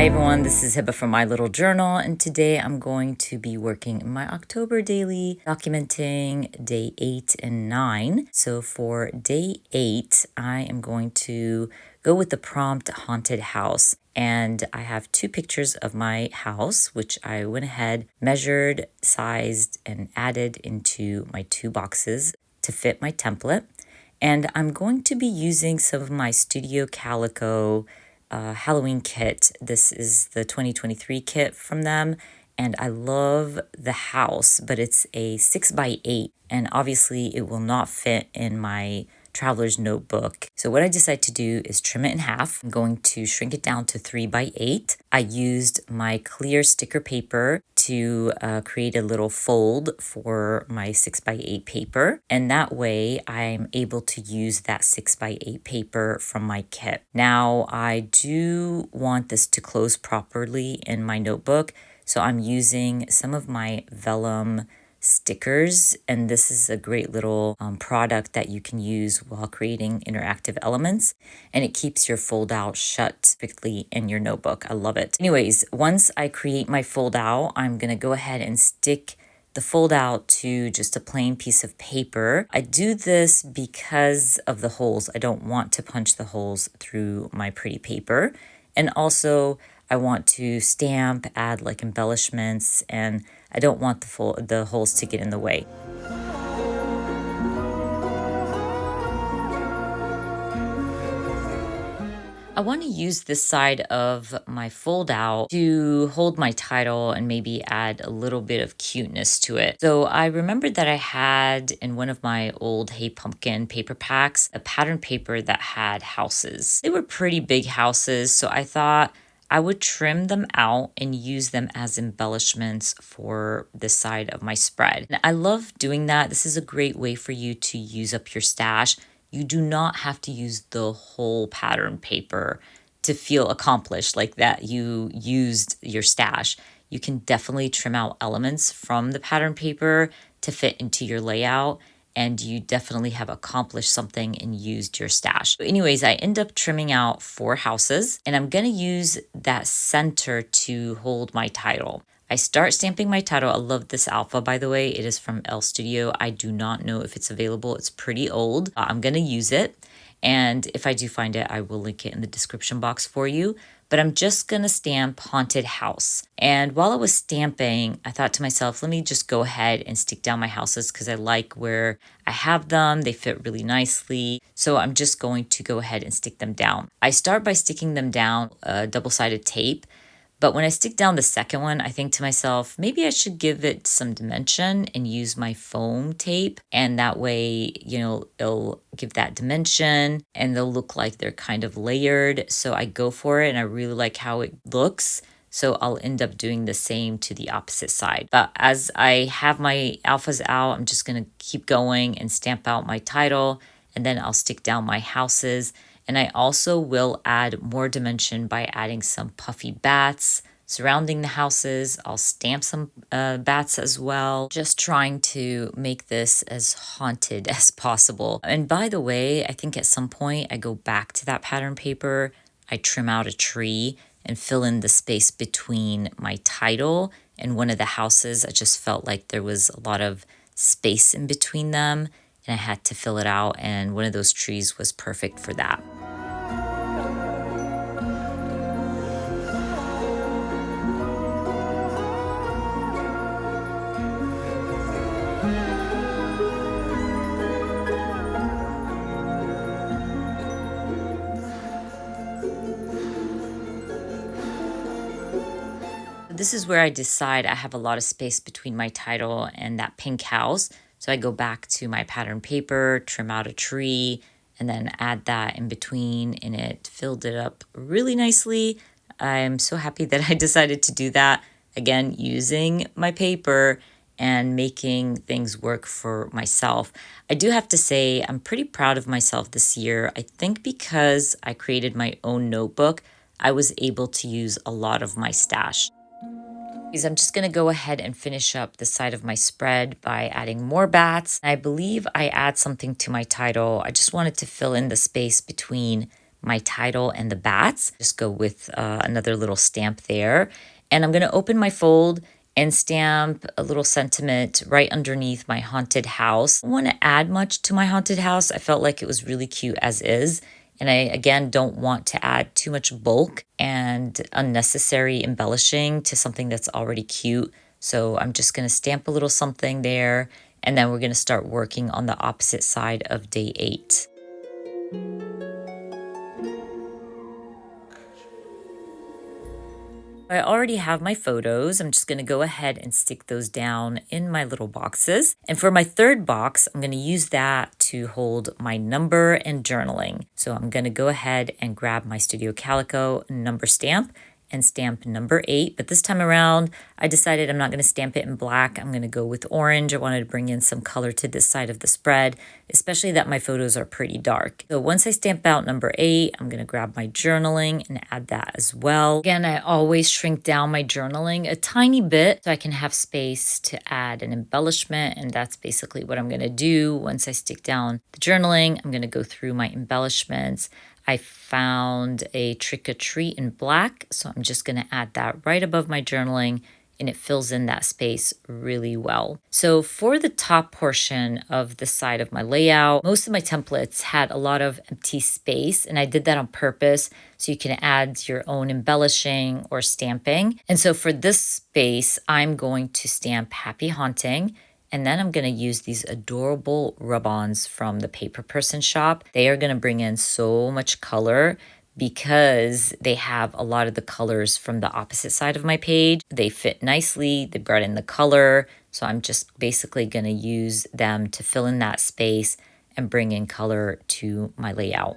Hi everyone, this is Hiba from My Little Journal, and today I'm going to be working in my October daily, documenting day 8 and 9. So for day 8, I am going to go with the prompt haunted house. And I have 2 pictures of my house, which I went ahead, measured, sized, and added into my 2 boxes to fit my template. And I'm going to be using some of my Studio Calico Halloween kit. This is the 2023 kit from them, and I love the house, but it's a 6x8, and obviously it will not fit in my traveler's notebook. So what I decided to do is trim it in half. I'm going to shrink it down to 3x8. I used my clear sticker paper to create a little fold for my 6x8 paper, and that way I'm able to use that 6x8 paper from my kit. Now I do want this to close properly in my notebook, so I'm using some of my vellum stickers, and this is a great little product that you can use while creating interactive elements, and it keeps your fold out shut perfectly in your notebook. I love it. Anyways, once I create my fold out, I'm gonna go ahead and stick the fold out to just a plain piece of paper. I do this because of the holes. I don't want to punch the holes through my pretty paper, and also I want to stamp, add like embellishments, and I don't want the holes to get in the way. I want to use this side of my fold out to hold my title and maybe add a little bit of cuteness to it. So I remembered that I had in one of my old Hey Pumpkin paper packs a pattern paper that had houses. They were pretty big houses, so I thought I would trim them out and use them as embellishments for the side of my spread. And I love doing that. This is a great way for you to use up your stash. You do not have to use the whole pattern paper to feel accomplished, like that you used your stash. You can definitely trim out elements from the pattern paper to fit into your layout, and you definitely have accomplished something and used your stash. But anyways, I end up trimming out 4 houses, and I'm gonna use that center to hold my title. I start stamping my title. I love this alpha, by the way. It is from Elle Studio. I do not know if it's available. It's pretty old. I'm gonna use it, and if I do find it, I will link it in the description box for you. But I'm just gonna stamp haunted house. And while I was stamping, I thought to myself, let me just go ahead and stick down my houses because I like where I have them. They fit really nicely. So I'm just going to go ahead and stick them down. I start by sticking them down double-sided tape. But when I stick down the second one, I think to myself, maybe I should give it some dimension and use my foam tape. And that way, it'll give that dimension and they'll look like they're kind of layered. So I go for it and I really like how it looks. So I'll end up doing the same to the opposite side. But as I have my alphas out, I'm just gonna keep going and stamp out my title, and then I'll stick down my houses. And I also will add more dimension by adding some puffy bats surrounding the houses. I'll stamp some bats as well, just trying to make this as haunted as possible. And by the way, I think at some point I go back to that pattern paper, I trim out a tree and fill in the space between my title and one of the houses. I just felt like there was a lot of space in between them, and I had to fill it out, and one of those trees was perfect for that. This is where I decide I have a lot of space between my title and that pink house. So I go back to my pattern paper, trim out a tree, and then add that in between, and it filled it up really nicely. I'm so happy that I decided to do that. Again, using my paper and making things work for myself. I do have to say, I'm pretty proud of myself this year. I think because I created my own notebook, I was able to use a lot of my stash. I'm just going to go ahead and finish up the side of my spread by adding more bats. I believe I add something to my title. I just wanted to fill in the space between my title and the bats. Just go with another little stamp there. And I'm going to open my fold and stamp a little sentiment right underneath my haunted house. I don't want to add much to my haunted house. I felt like it was really cute as is. And I, again, don't want to add too much bulk and unnecessary embellishing to something that's already cute. So I'm just going to stamp a little something there, and then we're going to start working on the opposite side of day 8. I already have my photos. I'm just going to go ahead and stick those down in my little boxes. And for my third box, I'm going to use that to hold my number and journaling. So I'm going to go ahead and grab my Studio Calico number stamp and stamp number 8. But this time around, I decided I'm not going to stamp it in black. I'm going to go with orange. I wanted to bring in some color to this side of the spread, especially that my photos are pretty dark. So once I stamp out number 8, I'm going to grab my journaling and add that as well. Again, I always shrink down my journaling a tiny bit so I can have space to add an embellishment. And that's basically what I'm going to do. Once I stick down the journaling, I'm going to go through my embellishments. I found a Trick or Treat in black, so I'm just going to add that right above my journaling, and it fills in that space really well. So for the top portion of the side of my layout, most of my templates had a lot of empty space, and I did that on purpose so you can add your own embellishing or stamping. And so for this space, I'm going to stamp Happy Haunting. And then I'm going to use these adorable rub-ons from the Paper Person shop. They are going to bring in so much color because they have a lot of the colors from the opposite side of my page. They fit nicely. They brought in the color. So I'm just basically going to use them to fill in that space and bring in color to my layout.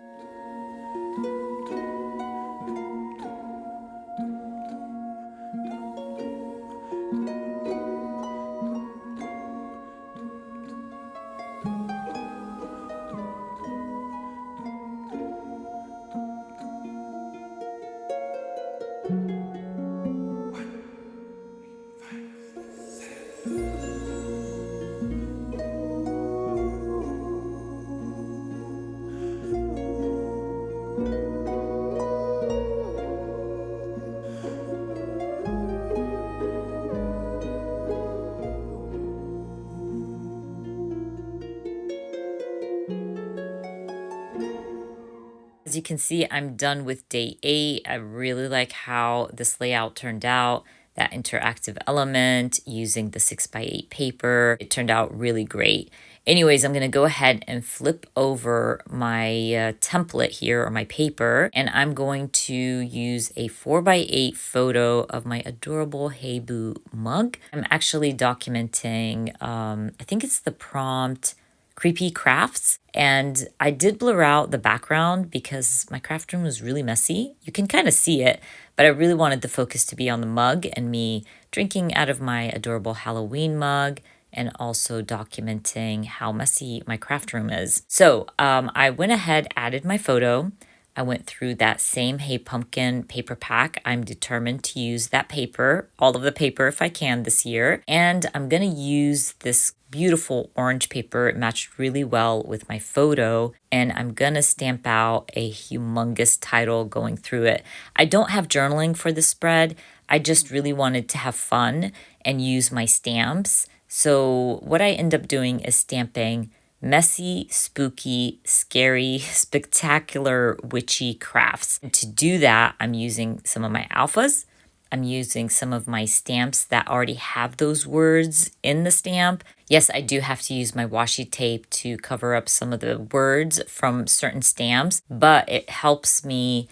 As you can see, I'm done with day 8. I really like how this layout turned out. That interactive element using the 6x8 paper. It turned out really great. Anyways, I'm going to go ahead and flip over my template here, or my paper, and I'm going to use a 4x8 photo of my adorable Hey Boo mug. I'm actually documenting, I think it's the prompt Creepy Crafts, and I did blur out the background because my craft room was really messy. You can kind of see it, but I really wanted the focus to be on the mug and me drinking out of my adorable Halloween mug, and also documenting how messy my craft room is. So I went ahead, added my photo. I went through that same Hey Pumpkin paper pack. I'm determined to use that paper, all of the paper if I can this year. And I'm going to use this beautiful orange paper. It matched really well with my photo. And I'm going to stamp out a humongous title going through it. I don't have journaling for this spread. I just really wanted to have fun and use my stamps. So what I end up doing is stamping messy, spooky, scary, spectacular, witchy crafts. And to do that, I'm using some of my alphas. I'm using some of my stamps that already have those words in the stamp. Yes, I do have to use my washi tape to cover up some of the words from certain stamps, but it helps me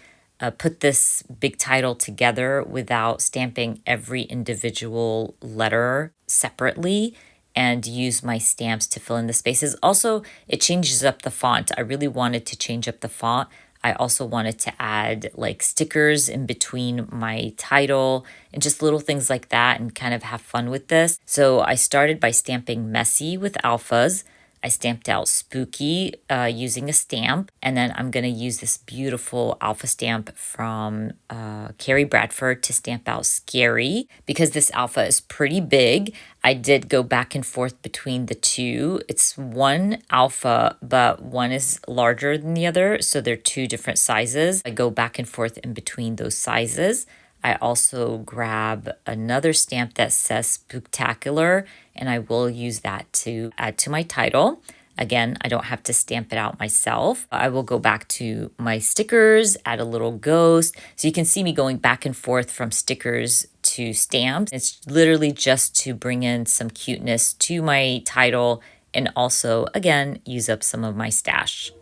put this big title together without stamping every individual letter separately, and use my stamps to fill in the spaces. Also, it changes up the font. I really wanted to change up the font. I also wanted to add like stickers in between my title and just little things like that, and kind of have fun with this. So I started by stamping messy with alphas. I stamped out Spooky using a stamp, and then I'm going to use this beautiful alpha stamp from Carrie Bradford to stamp out Scary. Because this alpha is pretty big, I did go back and forth between the two. It's one alpha, but one is larger than the other, so they're two different sizes. I go back and forth in between those sizes. I also grab another stamp that says Spooktacular, and I will use that to add to my title. Again, I don't have to stamp it out myself. I will go back to my stickers, add a little ghost. So you can see me going back and forth from stickers to stamps. It's literally just to bring in some cuteness to my title and also, again, use up some of my stash.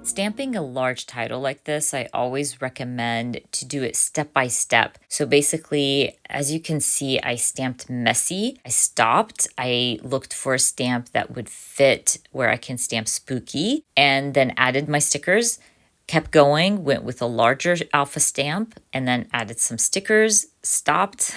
Stamping a large title like this, I always recommend to do it step by step. So basically, as you can see, I stamped messy. I stopped. I looked for a stamp that would fit where I can stamp spooky, and then added my stickers. Kept going, went with a larger alpha stamp, and then added some stickers, stopped,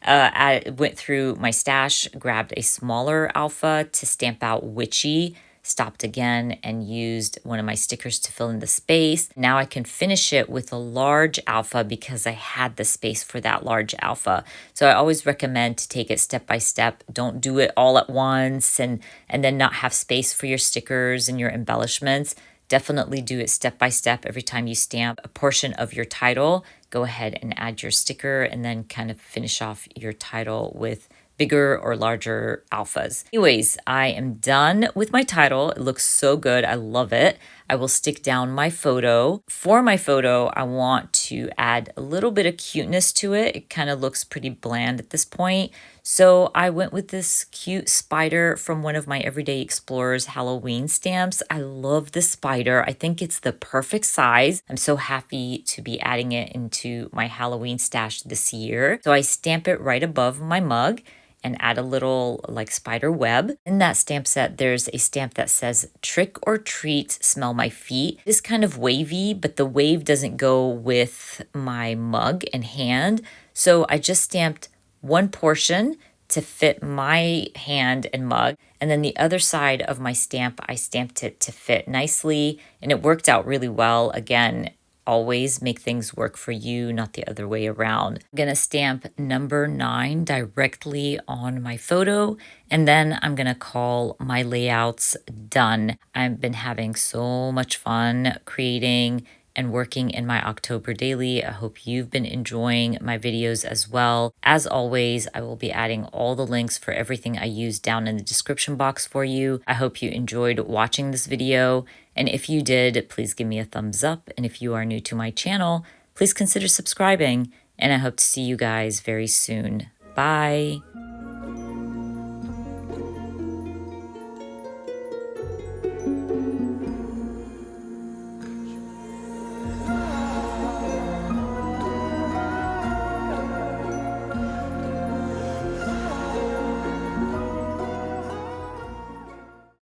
went through my stash, grabbed a smaller alpha to stamp out witchy, stopped again and used one of my stickers to fill in the space. Now I can finish it with a large alpha because I had the space for that large alpha. So I always recommend to take it step by step. Don't do it all at once and then not have space for your stickers and your embellishments. Definitely do it step by step. Every time you stamp a portion of your title, go ahead and add your sticker and then kind of finish off your title with bigger or larger alphas. Anyways, I am done with my title. It looks so good. I love it. I will stick down my photo. For my photo, I want to add a little bit of cuteness to it. It kind of looks pretty bland at this point. So I went with this cute spider from one of my Everyday Explorers Halloween stamps. I love this spider. I think it's the perfect size. I'm so happy to be adding it into my Halloween stash this year. So I stamp it right above my mug and add a little like spider web. In that stamp set, there's a stamp that says trick or treat, smell my feet. It's kind of wavy, but the wave doesn't go with my mug and hand. So I just stamped one portion to fit my hand and mug. And then the other side of my stamp, I stamped it to fit nicely, and it worked out really well. Again, always make things work for you, not the other way around. I'm gonna stamp number 9 directly on my photo, and then I'm gonna call my layouts done. I've been having so much fun creating and working in my October daily. I hope you've been enjoying my videos as well. As always, I will be adding all the links for everything I use down in the description box for you. I hope you enjoyed watching this video. And if you did, please give me a thumbs up. And if you are new to my channel, please consider subscribing. And I hope to see you guys very soon. Bye.